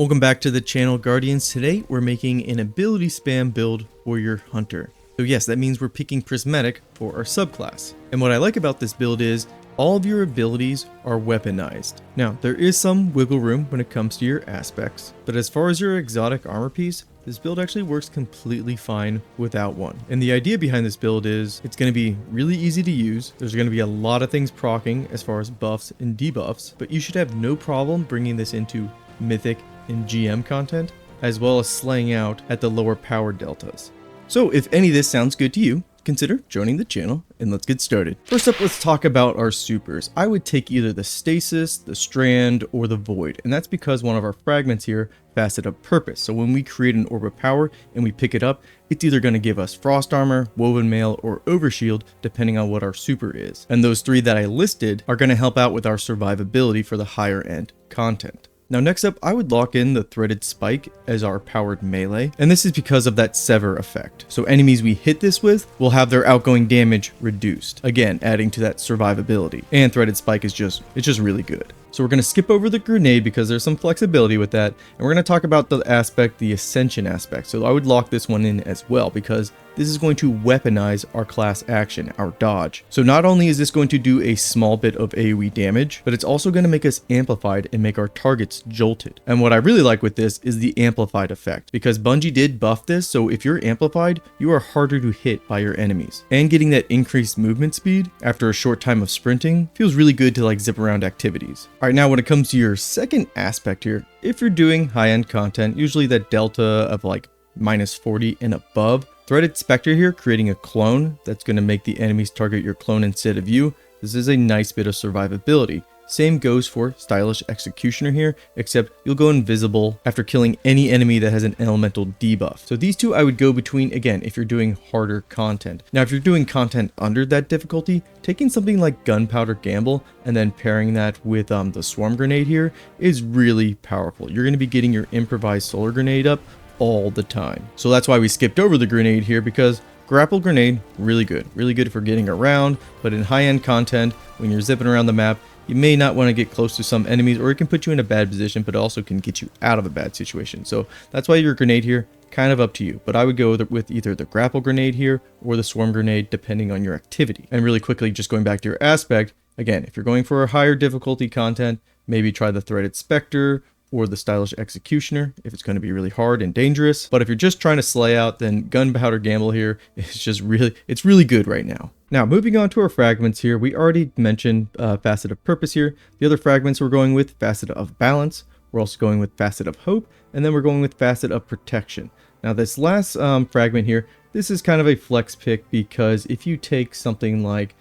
Welcome back to the channel, Guardians. Today we're making an ability spam build for your hunter. So yes, that means we're picking Prismatic for our subclass. And what I like about this build is all of your abilities are weaponized. Now, there is some wiggle room when it comes to your aspects, but as far as your exotic armor piece, this build actually works completely fine without one. And the idea behind this build is it's going to be really easy to use. There's going to be a lot of things proccing as far as buffs and debuffs, but you should have no problem bringing this into Mythic and GM content, as well as slaying out at the lower power deltas. So if any of this sounds good to you, consider joining the channel and let's get started. First up, let's talk about our supers. I would take either the Stasis, the Strand, or the Void, and that's because one of our fragments here Facet of Purpose. So when we create an Orb of Power and we pick it up, it's either going to give us Frost Armor, Woven Mail, or Overshield, depending on what our super is. And those three that I listed are going to help out with our survivability for the higher end content. Now next up, I would lock in the Threaded Spike as our powered melee, and this is because of that Sever effect. So enemies we hit this with will have their outgoing damage reduced, again adding to that survivability. And Threaded Spike is just really good. So we're going to skip over the grenade because there's some flexibility with that, and we're going to talk about the Ascension aspect. So I would lock this one in as well because this is going to weaponize our class action, our dodge. So not only is this going to do a small bit of AoE damage, but it's also going to make us amplified and make our targets jolted. And what I really like with this is the amplified effect, because Bungie did buff this, so if you're amplified, you are harder to hit by your enemies. And getting that increased movement speed after a short time of sprinting feels really good to like zip around activities. All right, now when it comes to your second aspect here, if you're doing high-end content, usually that delta of like -40 and above, Threaded Spectre here, creating a clone that's going to make the enemies target your clone instead of you. This is a nice bit of survivability. Same goes for Stylish Executioner here, except you'll go invisible after killing any enemy that has an elemental debuff. So these two I would go between, again, if you're doing harder content. Now, if you're doing content under that difficulty, taking something like Gunpowder Gamble and then pairing that with the Swarm Grenade here is really powerful. You're going to be getting your improvised Solar Grenade up all the time. So that's why we skipped over the grenade here, because Grapple Grenade, really good for getting around, but in high-end content, when you're zipping around the map, you may not want to get close to some enemies, or it can put you in a bad position, but it also can get you out of a bad situation. So that's why your grenade here, kind of up to you, but I would go with either the Grapple Grenade here or the Swarm Grenade, depending on your activity. And really quickly, just going back to your aspect, again, if you're going for a higher difficulty content, maybe try the Threaded Spectre or the Stylish Executioner if it's going to be really hard and dangerous. But if you're just trying to slay out, then Gunpowder Gamble here is just it's really good right now. Now, moving on to our fragments here, we already mentioned Facet of Purpose here. The other fragments we're going with Facet of Balance. We're also going with Facet of Hope, and then we're going with Facet of Protection. Now, this last fragment here, this is kind of a flex pick because if you take something like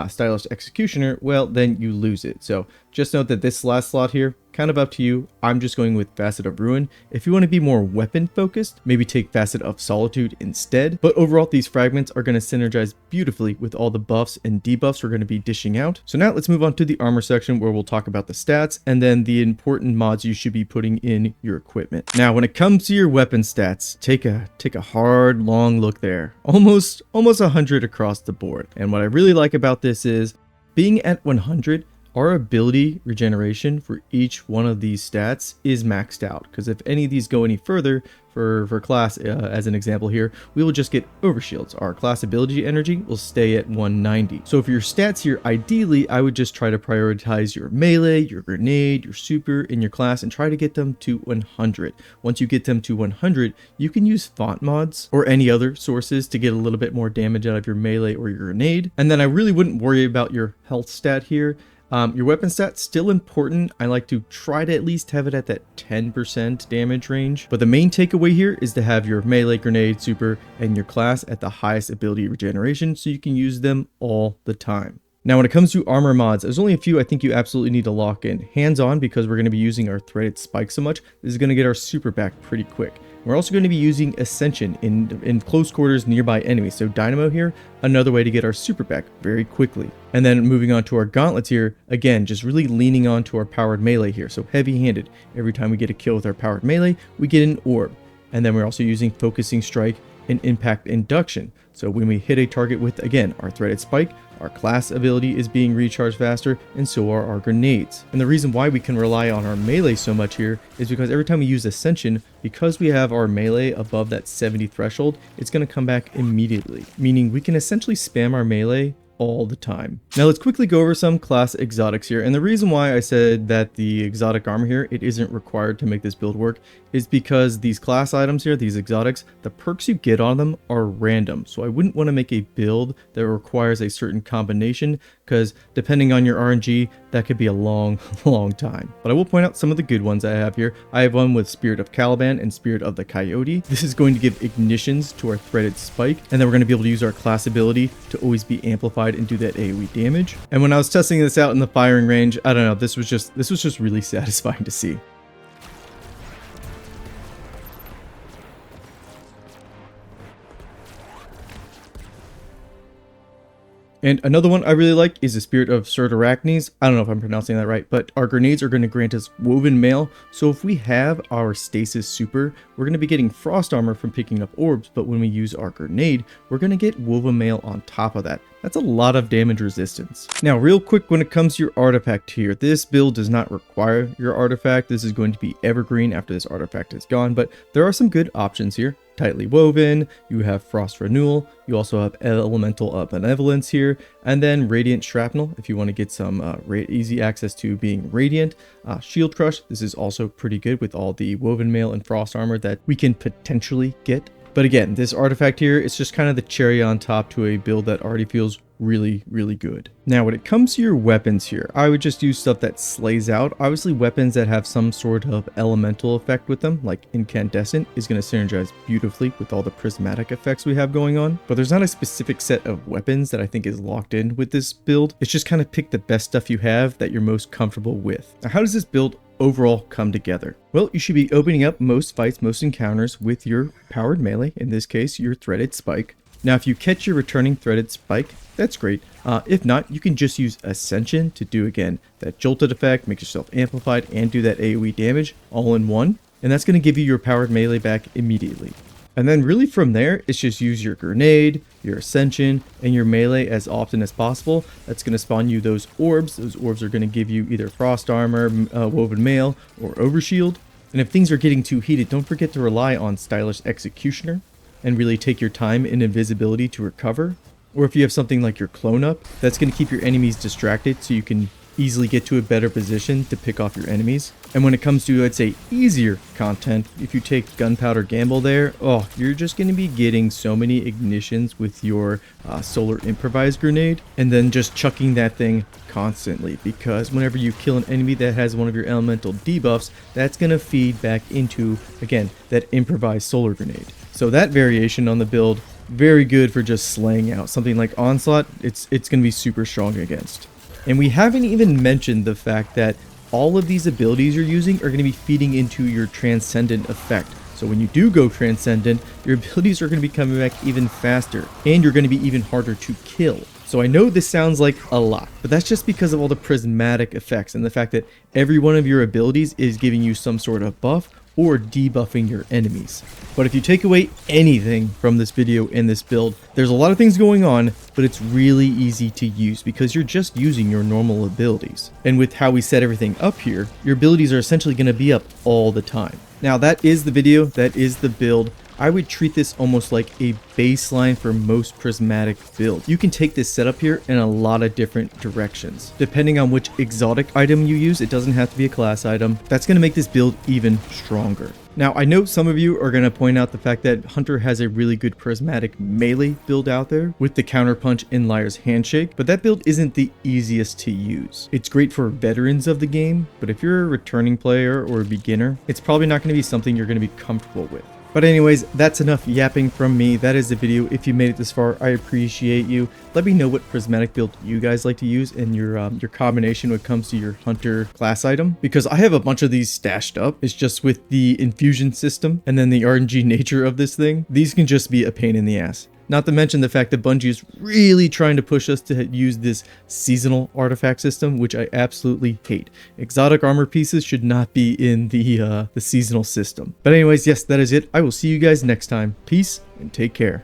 Stylish Executioner, well, then you lose it. So just note that this last slot here, kind of up to you. I'm just going with Facet of Ruin. If you want to be more weapon focused, maybe take Facet of Solitude instead. But overall, these fragments are going to synergize beautifully with all the buffs and debuffs we're going to be dishing out. So now let's move on to the armor section, where we'll talk about the stats and then the important mods you should be putting in your equipment. Now, when it comes to your weapon stats, take a hard, long look there. Almost 100 across the board. And what I really like about this is being at 100, our ability regeneration for each one of these stats is maxed out, because if any of these go any further for class, as an example here, we will just get overshields. Our class ability energy will stay at 190. So for your stats here, ideally, I would just try to prioritize your melee, your grenade, your super in your class, and try to get them to 100. Once you get them to 100, you can use font mods or any other sources to get a little bit more damage out of your melee or your grenade. And then I really wouldn't worry about your health stat here. Your weapon stats still important. I like to try to at least have it at that 10% damage range. But the main takeaway here is to have your melee, grenade, super, and your class at the highest ability regeneration so you can use them all the time. Now, when it comes to armor mods, there's only a few I think you absolutely need to lock in. Hands-on, because we're going to be using our Threaded Spike so much, this is going to get our super back pretty quick. We're also going to be using Ascension in close quarters nearby enemies. So Dynamo here, another way to get our super back very quickly. And then moving on to our gauntlets here, again, just really leaning on to our powered melee here. So heavy-handed. Every time we get a kill with our powered melee, we get an orb. And then we're also using Focusing Strike and impact induction. So when we hit a target with, again, our threaded spike, our class ability is being recharged faster, and so are our grenades. And the reason why we can rely on our melee so much here is because every time we use Ascension, because we have our melee above that 70 threshold, it's going to come back immediately, meaning we can essentially spam our melee all the time. Now let's quickly go over some class exotics here, and the reason why I said that the exotic armor here, it isn't required to make this build work, is because these class items here, these exotics, the perks you get on them are random. So I wouldn't want to make a build that requires a certain combination, because depending on your RNG, that could be a long time. But I will point out some of the good ones I have here. I have one with Spirit of Caliban and Spirit of the Coyote. This is going to give ignitions to our threaded spike, and then we're going to be able to use our class ability to always be amplified and do that AoE damage. And when I was testing this out in the firing range, I don't know, this was just really satisfying to see. And another one I really like is the Spirit of Certarachnes. I don't know if I'm pronouncing that right, but our grenades are going to grant us Woven Mail. So if we have our Stasis Super, we're going to be getting Frost Armor from picking up orbs, but when we use our grenade, we're going to get Woven Mail on top of that. That's a lot of damage resistance. Now, real quick, when it comes to your artifact here, this build does not require your artifact. This is going to be evergreen after this artifact is gone, but there are some good options here. Tightly Woven, you have Frost Renewal, you also have Elemental Benevolence here, and then Radiant Shrapnel if you want to get some easy access to being Radiant. Shield Crush, this is also pretty good with all the Woven Mail and Frost Armor that we can potentially get. But again, this artifact here, it's just kind of the cherry on top to a build that already feels really good. Now, when it comes to your weapons here, I would just use stuff that slays out. Obviously, weapons that have some sort of elemental effect with them, like Incandescent, is going to synergize beautifully with all the prismatic effects we have going on. But there's not a specific set of weapons that I think is locked in with this build. It's just kind of pick the best stuff you have that you're most comfortable with. Now, how does this build overall come together? Well, you should be opening up most fights, most encounters with your powered melee, in this case, your threaded spike. Now, if you catch your returning threaded spike, that's great. If not, you can just use Ascension to do, again, that jolted effect, make yourself amplified, and do that AoE damage all in one. And that's going to give you your powered melee back immediately. And then really from there, it's just use your grenade, your Ascension, and your melee as often as possible. That's going to spawn you those orbs. Those orbs are going to give you either Frost Armor, Woven Mail, or Overshield. And if things are getting too heated, don't forget to rely on Stylish Executioner and really take your time in invisibility to recover. Or if you have something like your clone up, that's going to keep your enemies distracted so you can easily get to a better position to pick off your enemies. And when it comes to, I'd say, easier content, if you take Gunpowder Gamble there, oh, you're just going to be getting so many ignitions with your Solar Improvised Grenade, and then just chucking that thing constantly, because whenever you kill an enemy that has one of your elemental debuffs, that's going to feed back into, again, that improvised Solar Grenade. So that variation on the build, very good for just slaying out. Something like Onslaught, it's going to be super strong against. And we haven't even mentioned the fact that all of these abilities you're using are going to be feeding into your Transcendent effect. So when you do go Transcendent, your abilities are going to be coming back even faster, and you're going to be even harder to kill. So I know this sounds like a lot, but that's just because of all the prismatic effects and the fact that every one of your abilities is giving you some sort of buff or debuffing your enemies. But if you take away anything from this video and this build, there's a lot of things going on, but it's really easy to use because you're just using your normal abilities. And with how we set everything up here, your abilities are essentially going to be up all the time. Now that is the video, that is the build. I would treat this almost like a baseline for most prismatic builds. You can take this setup here in a lot of different directions. Depending on which exotic item you use, it doesn't have to be a class item. That's going to make this build even stronger. Now, I know some of you are going to point out the fact that Hunter has a really good prismatic melee build out there with the Counterpunch and Liar's Handshake, but that build isn't the easiest to use. It's great for veterans of the game, but if you're a returning player or a beginner, it's probably not going to be something you're going to be comfortable with. But anyways, that's enough yapping from me. That is the video. If you made it this far, I appreciate you. Let me know what prismatic build you guys like to use in your combination when it comes to your Hunter class item, because I have a bunch of these stashed up. It's just with the infusion system and then the RNG nature of this thing, these can just be a pain in the ass. Not to mention the fact that Bungie is really trying to push us to use this seasonal artifact system, which I absolutely hate. Exotic armor pieces should not be in the seasonal system. But anyways, yes, that is it. I will see you guys next time. Peace and take care.